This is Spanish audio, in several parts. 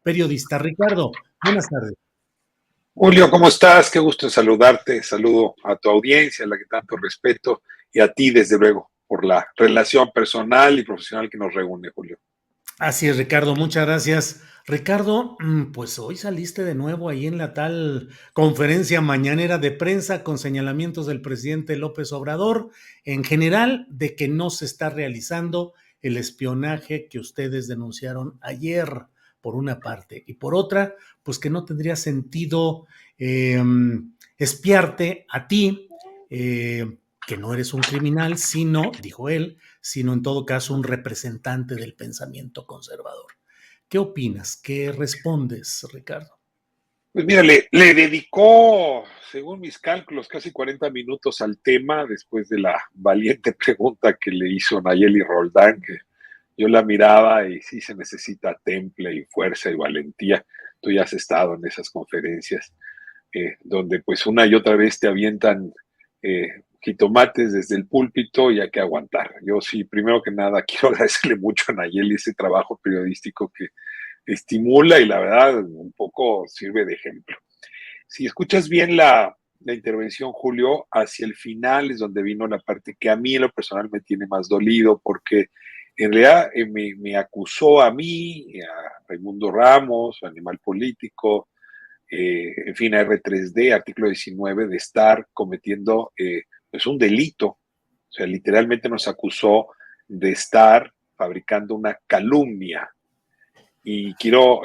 periodista. Ricardo, buenas tardes. Julio, ¿cómo estás? Qué gusto en saludarte. Saludo a tu audiencia, a la que tanto respeto, y a ti, desde luego, por la relación personal y profesional que nos reúne, Julio. Así es, Ricardo, muchas gracias. Ricardo, pues hoy saliste de nuevo ahí en la tal conferencia mañanera de prensa con señalamientos del presidente López Obrador, en general, de que no se está realizando el espionaje que ustedes denunciaron ayer, por una parte, y por otra, pues que no tendría sentido eh, espiarte a ti, que no eres un criminal, sino, dijo él, sino en todo caso un representante del pensamiento conservador. ¿Qué opinas? ¿Qué respondes, Ricardo? Pues mira, le dedicó, según mis cálculos, casi 40 minutos al tema después de la valiente pregunta que le hizo Nayeli Roldán, que yo la miraba y sí se necesita temple y fuerza y valentía. Tú ya has estado en esas conferencias donde pues una y otra vez te avientan jitomates desde el púlpito y hay que aguantar. Yo sí, primero que nada, quiero agradecerle mucho a Nayeli ese trabajo periodístico que estimula y la verdad un poco sirve de ejemplo. Si escuchas bien la intervención, Julio, hacia el final es donde vino la parte que a mí en lo personal me tiene más dolido, porque en realidad me acusó a mí, a Raimundo Ramos, Animal Político, en fin, a R3D, artículo 19, de estar cometiendo pues un delito. O sea, literalmente nos acusó de estar fabricando una calumnia. Y quiero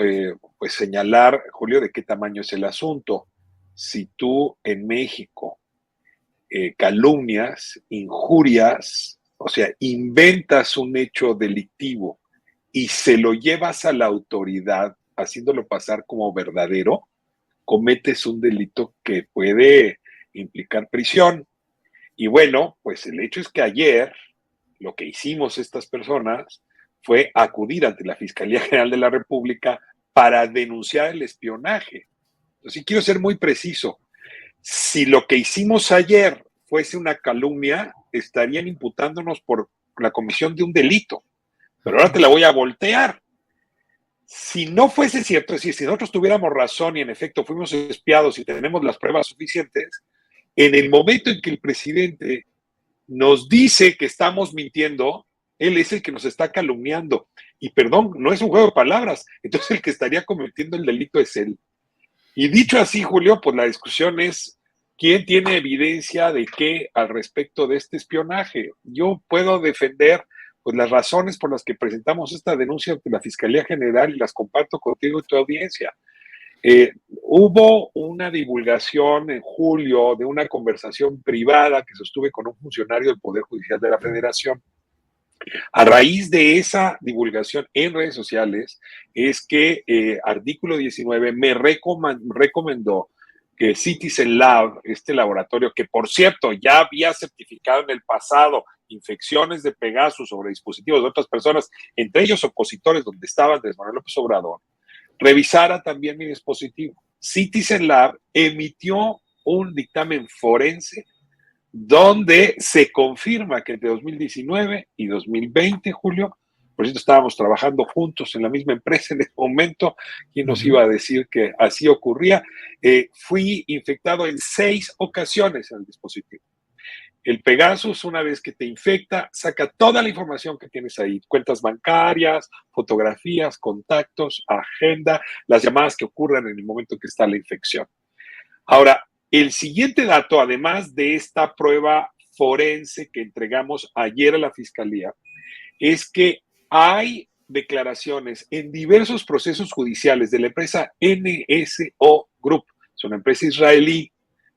pues señalar, Julio, de qué tamaño es el asunto. Si tú en México calumnias, injurias, o sea, inventas un hecho delictivo y se lo llevas a la autoridad haciéndolo pasar como verdadero, cometes un delito que puede implicar prisión. Y bueno, pues el hecho es que ayer lo que hicimos estas personas fue acudir ante la Fiscalía General de la República para denunciar el espionaje. Entonces, quiero ser muy preciso. Si lo que hicimos ayer fuese una calumnia, estarían imputándonos por la comisión de un delito. Pero ahora te la voy a voltear. Si no fuese cierto, es decir, si nosotros tuviéramos razón y en efecto fuimos espiados y tenemos las pruebas suficientes, en el momento en que el presidente nos dice que estamos mintiendo, él es el que nos está calumniando. Y perdón, no es un juego de palabras. Entonces el que estaría cometiendo el delito es él. Y dicho así, Julio, pues la discusión es quién tiene evidencia de qué al respecto de este espionaje. Yo puedo defender pues las razones por las que presentamos esta denuncia ante la Fiscalía General y las comparto contigo y tu audiencia. Hubo una divulgación en julio de una conversación privada que sostuve con un funcionario del Poder Judicial de la Federación. A raíz de esa divulgación en redes sociales es que Artículo 19 me recomendó que Citizen Lab, este laboratorio que por cierto ya había certificado en el pasado infecciones de Pegasus sobre dispositivos de otras personas, entre ellos opositores donde estaba Andrés Manuel López Obrador, revisara también mi dispositivo. Citizen Lab emitió un dictamen forense donde se confirma que entre 2019 y 2020, Julio, por cierto, estábamos trabajando juntos en la misma empresa en ese momento, ¿quién nos iba a decir que así ocurría? Fui infectado en 6 ocasiones en el dispositivo. El Pegasus, una vez que te infecta, saca toda la información que tienes ahí, cuentas bancarias, fotografías, contactos, agenda, las llamadas que ocurran en el momento que está la infección. Ahora, el siguiente dato, además de esta prueba forense que entregamos ayer a la Fiscalía, es que hay declaraciones en diversos procesos judiciales de la empresa NSO Group, es una empresa israelí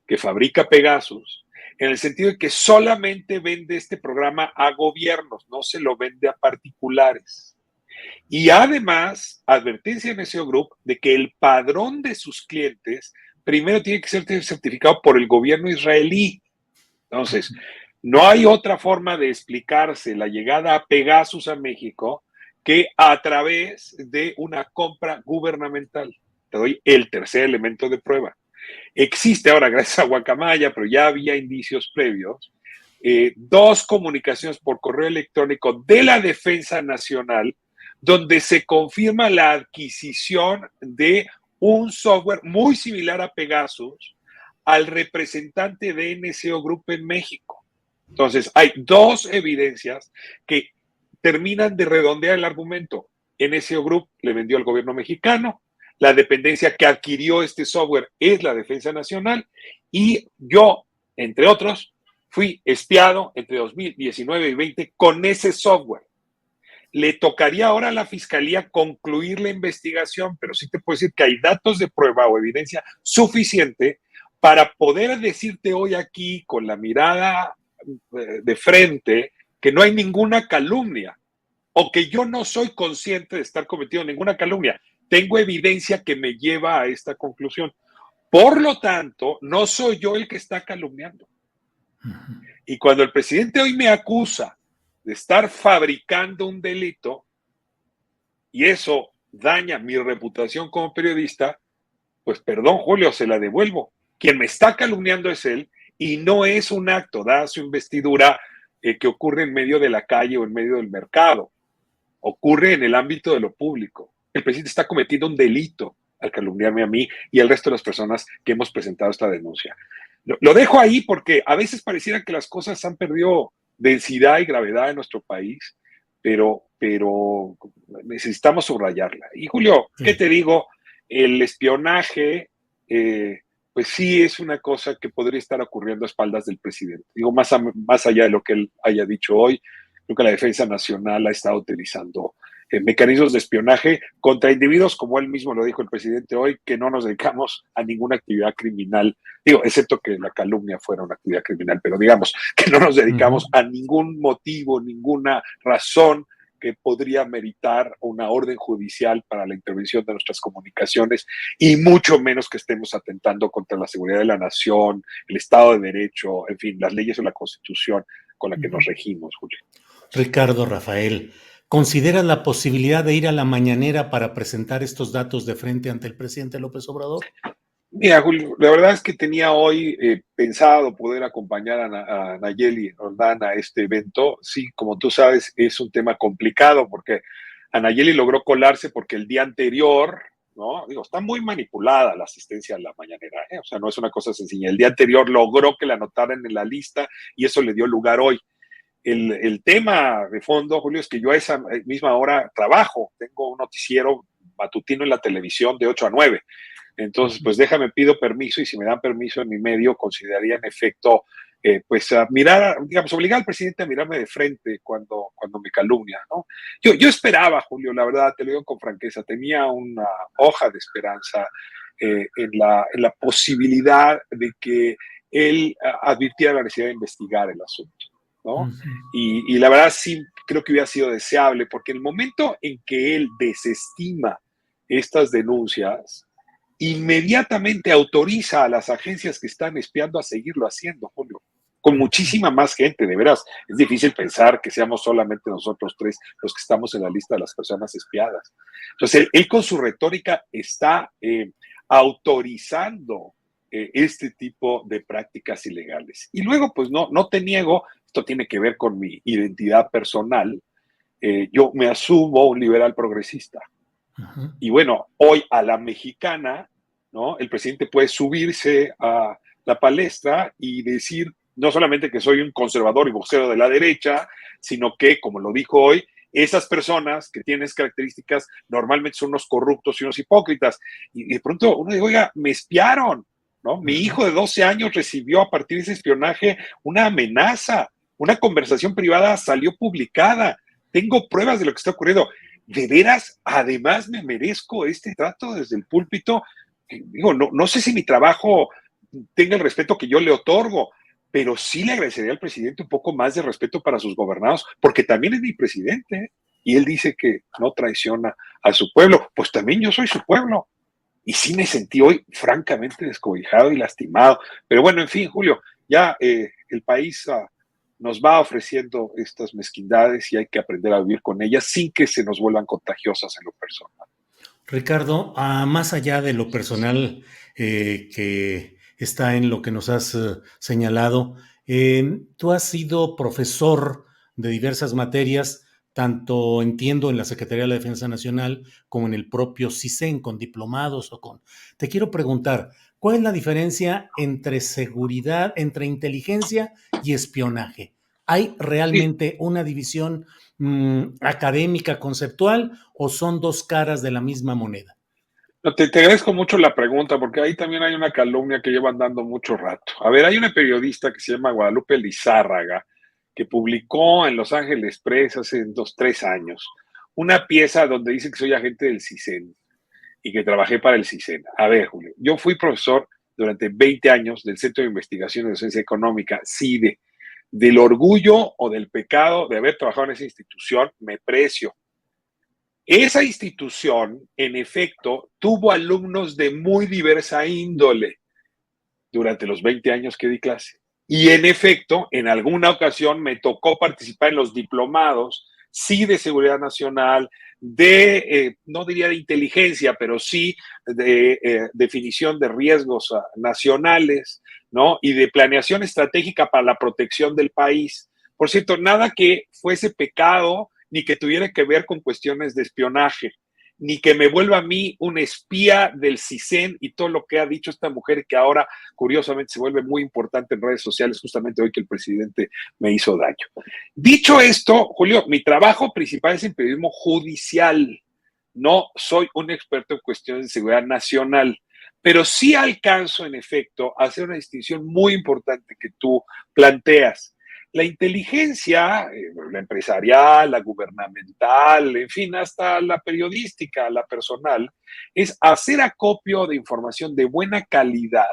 que fabrica Pegasus, en el sentido de que solamente vende este programa a gobiernos, no se lo vende a particulares. Y además, advertencia en NSO Group de que el padrón de sus clientes primero tiene que ser certificado por el gobierno israelí. Entonces, no hay otra forma de explicarse la llegada a Pegasus a México que a través de una compra gubernamental. Te doy el tercer elemento de prueba. Existe ahora, gracias a Guacamaya, pero ya había indicios previos, 2 comunicaciones por correo electrónico de la Defensa Nacional donde se confirma la adquisición de un software muy similar a Pegasus al representante de NCO Group en México. Entonces, hay dos evidencias que terminan de redondear el argumento. NCO Group le vendió al gobierno mexicano, la dependencia que adquirió este software es la Defensa Nacional y yo, entre otros, fui espiado entre 2019 y 2020 con ese software. Le tocaría ahora a la fiscalía concluir la investigación, pero sí te puedo decir que hay datos de prueba o evidencia suficiente para poder decirte hoy aquí con la mirada de frente que no hay ninguna calumnia o que yo no soy consciente de estar cometiendo ninguna calumnia. Tengo evidencia que me lleva a esta conclusión. Por lo tanto, no soy yo el que está calumniando. Y cuando el presidente hoy me acusa de estar fabricando un delito y eso daña mi reputación como periodista, pues perdón, Julio, se la devuelvo. Quien me está calumniando es él y no es un acto, dada su investidura, que ocurre en medio de la calle o en medio del mercado. Ocurre en el ámbito de lo público. El presidente está cometiendo un delito al calumniarme a mí y al resto de las personas que hemos presentado esta denuncia. Lo dejo ahí porque a veces pareciera que las cosas han perdido densidad y gravedad en nuestro país, pero necesitamos subrayarla. Y Julio, ¿qué te digo? El espionaje, pues sí es una cosa que podría estar ocurriendo a espaldas del presidente. Digo, más allá de lo que él haya dicho hoy, creo que la Defensa Nacional ha estado utilizando mecanismos de espionaje contra individuos, como él mismo lo dijo el presidente hoy, que no nos dedicamos a ninguna actividad criminal, digo, excepto que la calumnia fuera una actividad criminal, pero digamos que no nos dedicamos a ningún motivo, ninguna razón que podría meritar una orden judicial para la intervención de nuestras comunicaciones y mucho menos que estemos atentando contra la seguridad de la nación, el Estado de Derecho, en fin, las leyes o la Constitución con la que nos regimos, Julio. Ricardo Rafael, ¿consideras la posibilidad de ir a la mañanera para presentar estos datos de frente ante el presidente López Obrador? Mira, Julio, la verdad es que tenía hoy pensado poder acompañar a Nayeli Roldán a este evento. Sí, como tú sabes, es un tema complicado porque a Nayeli logró colarse porque el día anterior, ¿no? Digo, está muy manipulada la asistencia a la mañanera, ¿eh? O sea, no es una cosa sencilla. El día anterior logró que la anotaran en la lista y eso le dio lugar hoy. El tema de fondo, Julio, es que yo a esa misma hora trabajo. Tengo un noticiero matutino en la televisión de 8 a 9. Entonces, pues déjame, pido permiso y si me dan permiso en mi medio, consideraría en efecto, pues a mirar, digamos, obligar al presidente a mirarme de frente cuando me calumnia, ¿no? Yo esperaba, Julio, la verdad, te lo digo con franqueza, tenía una hoja de esperanza en la posibilidad de que él advirtiera la necesidad de investigar el asunto, ¿no? Y la verdad sí creo que hubiera sido deseable, porque el momento en que él desestima estas denuncias, inmediatamente autoriza a las agencias que están espiando a seguirlo haciendo, Julio, con muchísima más gente, de veras. Es difícil pensar que seamos solamente nosotros tres los que estamos en la lista de las personas espiadas. Entonces, él con su retórica está autorizando este tipo de prácticas ilegales. Y luego, pues no te niego, esto tiene que ver con mi identidad personal. Yo me asumo un liberal progresista. Y bueno, hoy a la mexicana, ¿no? El presidente puede subirse a la palestra y decir no solamente que soy un conservador y vocero de la derecha, sino que, como lo dijo hoy, esas personas que tienen características normalmente son unos corruptos y unos hipócritas. Y de pronto uno dice, oiga, me espiaron, ¿no? Mi hijo de 12 años recibió a partir de ese espionaje una amenaza, una conversación privada salió publicada. Tengo pruebas de lo que está ocurriendo. ¿De veras, además me merezco este trato desde el púlpito? Digo, no sé si mi trabajo tenga el respeto que yo le otorgo, pero sí le agradecería al presidente un poco más de respeto para sus gobernados, porque también es mi presidente, ¿eh? Y él dice que no traiciona a su pueblo, pues también yo soy su pueblo. Y sí me sentí hoy francamente descobijado y lastimado. Pero bueno, en fin, Julio, ya el país nos va ofreciendo estas mezquindades y hay que aprender a vivir con ellas sin que se nos vuelvan contagiosas en lo personal. Ricardo, más allá de lo personal que está en lo que nos has señalado, tú has sido profesor de diversas materias, tanto entiendo en la Secretaría de la Defensa Nacional como en el propio CISEN, con diplomados o con... Te quiero preguntar, ¿cuál es la diferencia entre seguridad, entre inteligencia y espionaje? ¿Hay Sí, realmente una división académica, conceptual, o son dos caras de la misma moneda? no, te agradezco mucho la pregunta porque ahí también hay una calumnia que llevan dando mucho rato. A ver, hay una periodista que se llama Guadalupe Lizárraga que publicó en Los Ángeles Press hace 2, 3 años una pieza donde dice que soy agente del CISEN y que trabajé para el CISEN. A ver, Julio, yo fui profesor durante 20 años del Centro de Investigación de Docencia Económica, CIDE. Del orgullo o del pecado de haber trabajado en esa institución, me precio. Esa institución, en efecto, tuvo alumnos de muy diversa índole durante los 20 años que di clase. Y en efecto, en alguna ocasión me tocó participar en los diplomados, sí de seguridad nacional, no diría de inteligencia, pero sí de definición de riesgos nacionales, ¿no? Y de planeación estratégica para la protección del país. Por cierto, nada que fuese pecado ni que tuviera que ver con cuestiones de espionaje, ni que me vuelva a mí un espía del CISEN y todo lo que ha dicho esta mujer que ahora curiosamente se vuelve muy importante en redes sociales, justamente hoy que el presidente me hizo daño. Dicho esto, Julio, mi trabajo principal es en periodismo judicial. No soy un experto en cuestiones de seguridad nacional, pero sí alcanzo, en efecto, a hacer una distinción muy importante que tú planteas. La inteligencia, la empresarial, la gubernamental, en fin, hasta la periodística, la personal, es hacer acopio de información de buena calidad,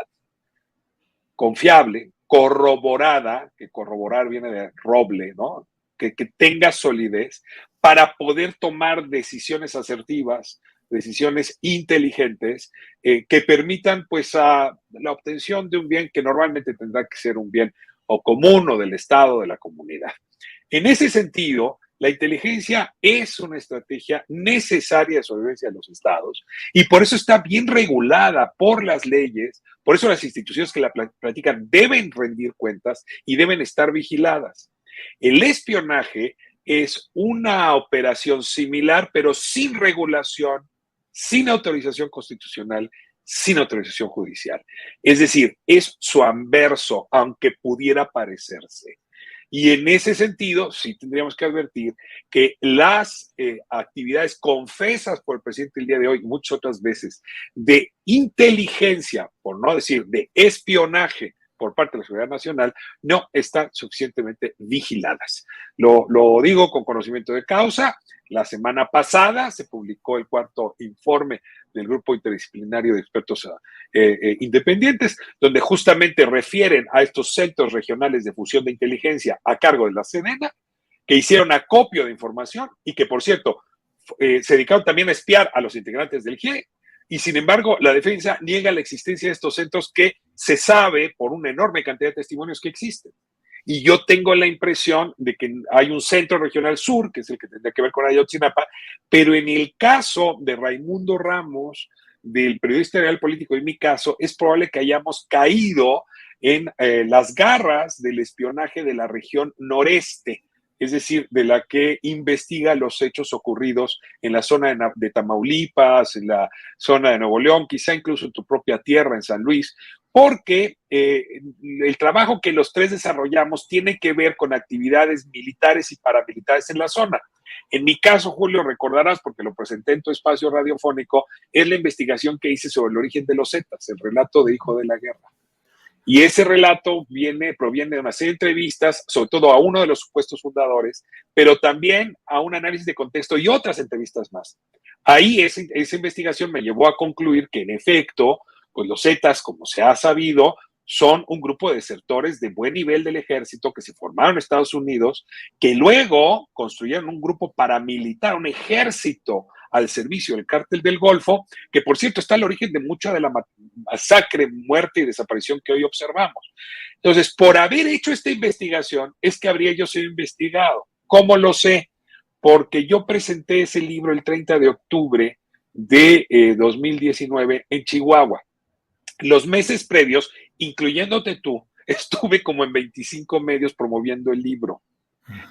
confiable, corroborada, que corroborar viene de roble, ¿no? Que tenga solidez para poder tomar decisiones asertivas, decisiones inteligentes, que permitan pues la obtención de un bien que normalmente tendrá que ser un bien o común o del Estado, de la comunidad. En ese sentido, la inteligencia es una estrategia necesaria de sobrevivencia de los estados y por eso está bien regulada por las leyes, por eso las instituciones que la practican deben rendir cuentas y deben estar vigiladas. El espionaje es una operación similar, pero sin regulación, sin autorización constitucional, sin autorización judicial. Es decir, es su anverso, aunque pudiera parecerse. Y en ese sentido, sí tendríamos que advertir que las actividades confesas por el presidente el día de hoy, muchas otras veces, de inteligencia, por no decir de espionaje por parte de la seguridad nacional, no están suficientemente vigiladas. Lo digo con conocimiento de causa. La semana pasada se publicó el cuarto informe del Grupo Interdisciplinario de Expertos Independientes, donde justamente refieren a estos centros regionales de fusión de inteligencia a cargo de la Sedena, que hicieron acopio de información y que, por cierto, se dedicaron también a espiar a los integrantes del GIE. Y sin embargo, la defensa niega la existencia de estos centros que se sabe por una enorme cantidad de testimonios que existen. Y yo tengo la impresión de que hay un centro regional sur, que es el que tendría que ver con Ayotzinapa, pero en el caso de Raimundo Ramos, del periodista real político, en mi caso, es probable que hayamos caído en las garras del espionaje de la región noreste, es decir, de la que investiga los hechos ocurridos en la zona de Tamaulipas, en la zona de Nuevo León, quizá incluso en tu propia tierra, en San Luis, porque el trabajo que los tres desarrollamos tiene que ver con actividades militares y paramilitares en la zona. En mi caso, Julio, recordarás, porque lo presenté en tu espacio radiofónico, es la investigación que hice sobre el origen de los Zetas, el relato de Hijo de la Guerra. Y ese relato proviene de una serie de entrevistas, sobre todo a uno de los supuestos fundadores, pero también a un análisis de contexto y otras entrevistas más. Ahí esa investigación me llevó a concluir que en efecto, pues los Zetas, como se ha sabido, son un grupo de desertores de buen nivel del ejército que se formaron en Estados Unidos, que luego construyeron un grupo paramilitar, un ejército al servicio del cártel del Golfo, que por cierto está al origen de mucha de la masacre, muerte y desaparición que hoy observamos. Entonces, por haber hecho esta investigación, es que habría yo sido investigado. ¿Cómo lo sé? Porque yo presenté ese libro el 30 de octubre de 2019 en Chihuahua. Los meses previos, incluyéndote tú, estuve como en 25 medios promoviendo el libro.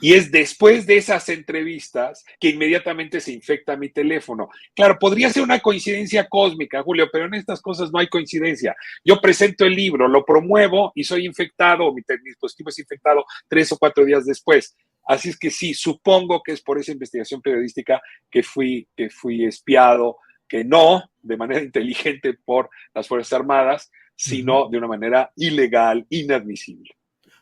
Y es después de esas entrevistas que inmediatamente se infecta mi teléfono. Claro, podría ser una coincidencia cósmica, Julio, pero en estas cosas no hay coincidencia. Yo presento el libro, lo promuevo y soy infectado, mi dispositivo es infectado 3 o 4 días después. Así es que sí, supongo que es por esa investigación periodística que fui espiado, que no de manera inteligente por las Fuerzas Armadas, sino de una manera ilegal, inadmisible.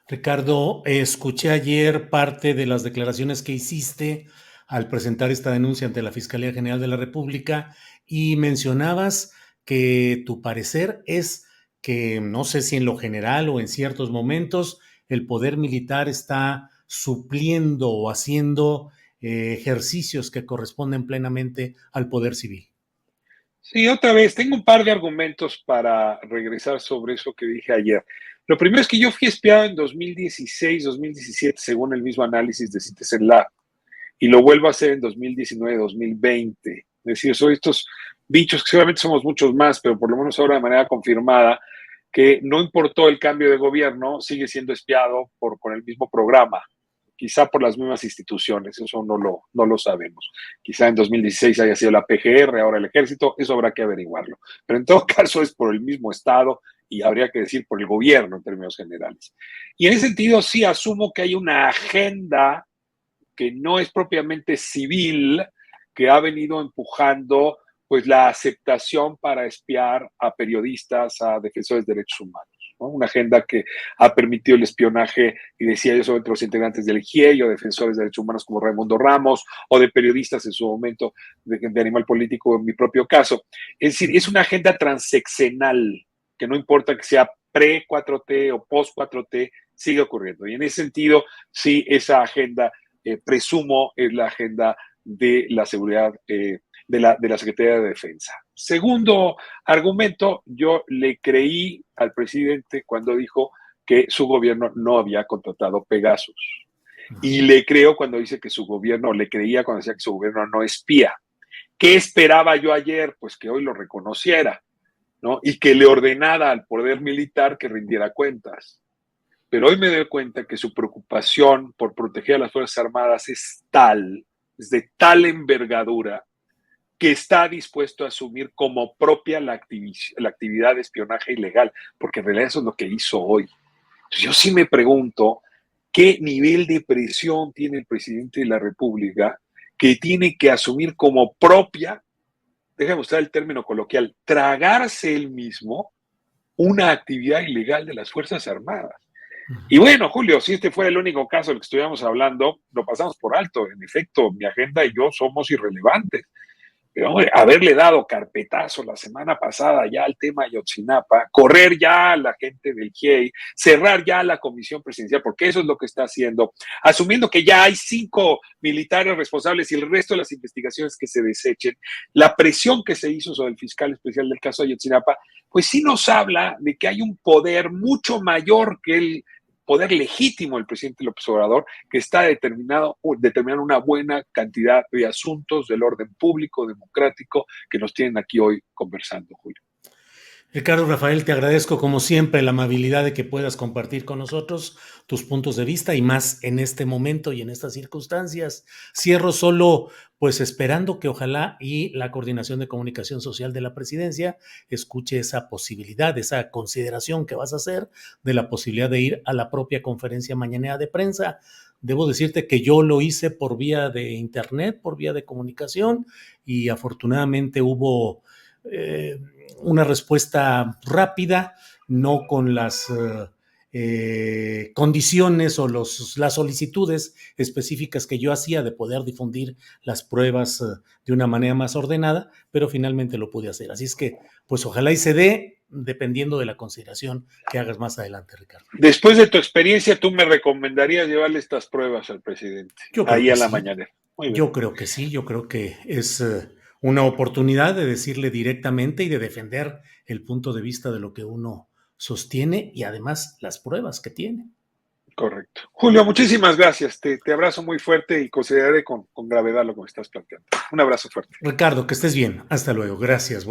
Ricardo, escuché ayer parte de las declaraciones que hiciste al presentar esta denuncia ante la Fiscalía General de la República y mencionabas que tu parecer es que, no sé si en lo general o en ciertos momentos, el poder militar está supliendo o haciendo ejercicios que corresponden plenamente al poder civil. Sí, otra vez, tengo un par de argumentos para regresar sobre eso que dije ayer. Lo primero es que yo fui espiado en 2016, 2017, según el mismo análisis de Citizen Lab, y lo vuelvo a hacer en 2019, 2020. Es decir, son estos bichos que seguramente somos muchos más, pero por lo menos ahora de manera confirmada, que no importó el cambio de gobierno, sigue siendo espiado con el mismo programa, quizá por las mismas instituciones, eso no lo sabemos. Quizá en 2016 haya sido la PGR, ahora el Ejército, eso habrá que averiguarlo. Pero en todo caso es por el mismo Estado y habría que decir por el gobierno en términos generales. Y en ese sentido sí asumo que hay una agenda que no es propiamente civil, que ha venido empujando pues la aceptación para espiar a periodistas, a defensores de derechos humanos. ¿No? Una agenda que ha permitido el espionaje, y decía yo, sobre los integrantes del GIEI o defensores de derechos humanos como Raimundo Ramos, o de periodistas en su momento de Animal Político, en mi propio caso. Es decir, es una agenda transeccional, que no importa que sea pre-4T o post-4T, sigue ocurriendo. Y en ese sentido, sí, esa agenda, presumo, es la agenda de la seguridad de la Secretaría de Defensa. Segundo argumento, yo le creí al presidente cuando dijo que su gobierno no había contratado Pegasus. Y le creo cuando dice que su gobierno, le creía cuando decía que su gobierno no espía. ¿Qué esperaba yo ayer? Pues que hoy lo reconociera, ¿no? Y que le ordenara al poder militar que rindiera cuentas. Pero hoy me doy cuenta que su preocupación por proteger a las Fuerzas Armadas es de tal envergadura, que está dispuesto a asumir como propia la actividad de espionaje ilegal, porque en realidad eso es lo que hizo hoy. Entonces, yo sí me pregunto qué nivel de presión tiene el presidente de la República, que tiene que asumir como propia, déjame usar el término coloquial, tragarse él mismo una actividad ilegal de las Fuerzas Armadas. Y bueno, Julio, si este fuera el único caso del que estuviéramos hablando, lo pasamos por alto. En efecto, mi agenda y yo somos irrelevantes. Pero hombre, haberle dado carpetazo la semana pasada ya al tema Ayotzinapa, correr ya a la gente del GIEI, cerrar ya la comisión presidencial, porque eso es lo que está haciendo, asumiendo que ya hay 5 militares responsables y el resto de las investigaciones que se desechen, la presión que se hizo sobre el fiscal especial del caso Ayotzinapa, pues sí nos habla de que hay un poder mucho mayor que el poder legítimo del presidente López Obrador, que está determinando una buena cantidad de asuntos del orden público, democrático, que nos tienen aquí hoy conversando, Julio. Ricardo Rafael, te agradezco como siempre la amabilidad de que puedas compartir con nosotros tus puntos de vista y más en este momento y en estas circunstancias. Cierro solo pues esperando que ojalá y la Coordinación de Comunicación Social de la Presidencia escuche esa posibilidad, esa consideración que vas a hacer de la posibilidad de ir a la propia conferencia mañanera de prensa. Debo decirte que yo lo hice por vía de internet, por vía de comunicación y afortunadamente hubo una respuesta rápida, no con las condiciones o las solicitudes específicas que yo hacía de poder difundir las pruebas de una manera más ordenada, pero finalmente lo pude hacer. Así es que, pues ojalá y se dé, dependiendo de la consideración que hagas más adelante, Ricardo. Después de tu experiencia, ¿tú me recomendarías llevarle estas pruebas al presidente? Yo creo Ahí que a la sí. mañana. Muy bien. Yo creo que sí, yo creo que es una oportunidad de decirle directamente y de defender el punto de vista de lo que uno sostiene y además las pruebas que tiene. Correcto. Julio, muchísimas gracias. Te abrazo muy fuerte y consideraré con gravedad lo que me estás planteando. Un abrazo fuerte. Ricardo, que estés bien. Hasta luego. Gracias.